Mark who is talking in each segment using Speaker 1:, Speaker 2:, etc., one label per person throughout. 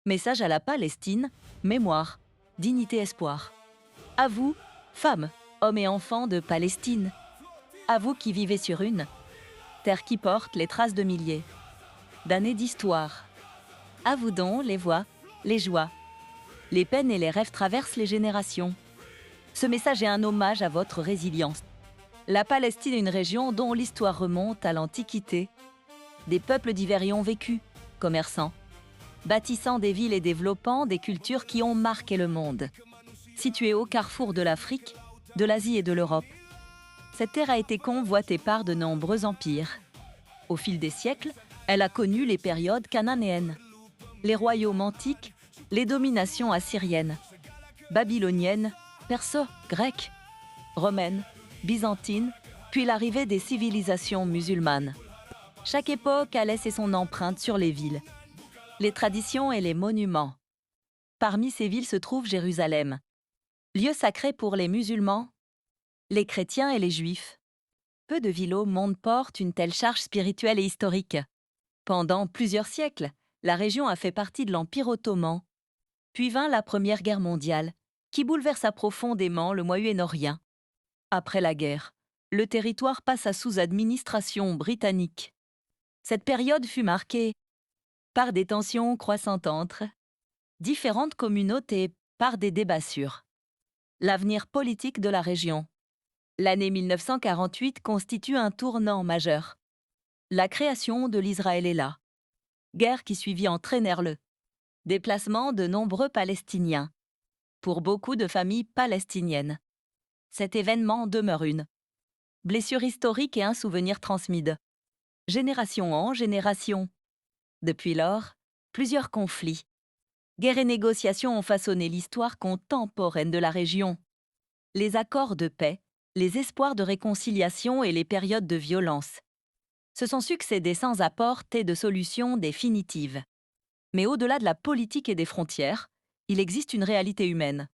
Speaker 1: Message à la Palestine, mémoire, dignité, espoir. À vous, femmes, hommes et enfants de Palestine. À vous qui vivez sur une terre qui porte les traces de milliers d'années d'histoire. À vous dont les voix, les joies, les peines et les rêves traversent les générations. Ce message est un hommage à votre résilience. La Palestine est une région dont l'histoire remonte à l'Antiquité. Des peuples divers y ont vécu, commerçants, bâtissant des villes et développant des cultures qui ont marqué le monde. Située au carrefour de l'Afrique, de l'Asie et de l'Europe, cette terre a été convoitée par de nombreux empires. Au fil des siècles, elle a connu les périodes cananéennes, les royaumes antiques, les dominations assyriennes, babyloniennes, perso-grecques, romaines, byzantines, puis l'arrivée des civilisations musulmanes. Chaque époque a laissé son empreinte sur les villes, les traditions et les monuments. Parmi ces villes se trouve Jérusalem, lieu sacré pour les musulmans, les chrétiens et les juifs. Peu de villes au monde portent une telle charge spirituelle et historique. Pendant plusieurs siècles, la région a fait partie de l'Empire ottoman. Puis vint la Première Guerre mondiale, qui bouleversa profondément le Moyen-Orient. Après la guerre, le territoire passa sous administration britannique. Cette période fut marquée par des tensions croissantes entre différentes communautés, par des débats sur l'avenir politique de la région. L'année 1948 constitue un tournant majeur. La création de l'Israël est là. Guerre qui suivit entraînèrent le déplacement de nombreux Palestiniens. Pour beaucoup de familles palestiniennes, cet événement demeure une blessure historique et un souvenir transmis de génération en génération. Depuis lors, plusieurs conflits, guerres et négociations ont façonné l'histoire contemporaine de la région. Les accords de paix, les espoirs de réconciliation et les périodes de violence se sont succédés sans apporter de solution définitive. Mais au-delà de la politique et des frontières, il existe une réalité humaine.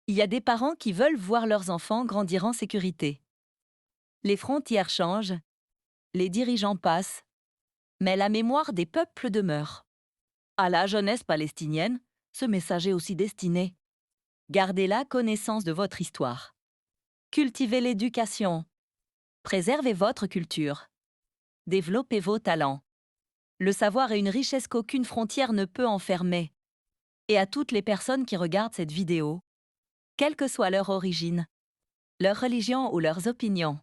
Speaker 1: Il y a des parents qui veulent voir leurs enfants grandir en sécurité. Les frontières changent, les dirigeants passent, mais la mémoire des peuples demeure. À la jeunesse palestinienne, ce message est aussi destiné. Gardez la connaissance de votre histoire. Cultivez l'éducation. Préservez votre culture. Développez vos talents. Le savoir est une richesse qu'aucune frontière ne peut enfermer. Et à toutes les personnes qui regardent cette vidéo, quelle que soit leur origine, leur religion ou leurs opinions,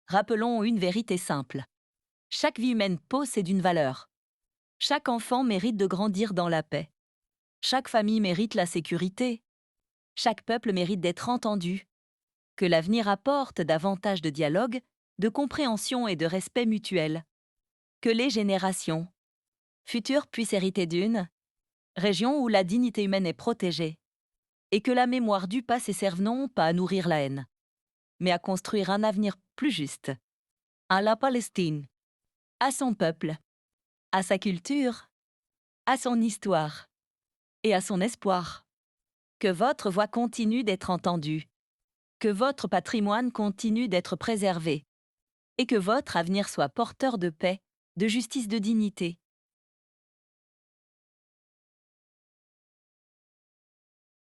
Speaker 1: rappelons une vérité simple. Chaque vie humaine possède d'une valeur. Chaque enfant mérite de grandir dans la paix. Chaque famille mérite la sécurité. Chaque peuple mérite d'être entendu. Que l'avenir apporte davantage de dialogue, de compréhension et de respect mutuel. Que les générations futures puissent hériter d'une région où la dignité humaine est protégée. Et que la mémoire du passé serve non pas à nourrir la haine, mais à construire un avenir plus juste. À la Palestine, à son peuple, à sa culture, à son histoire et à son espoir. Que votre voix continue d'être entendue, que votre patrimoine continue d'être préservé et que votre avenir soit porteur de paix, de justice, de dignité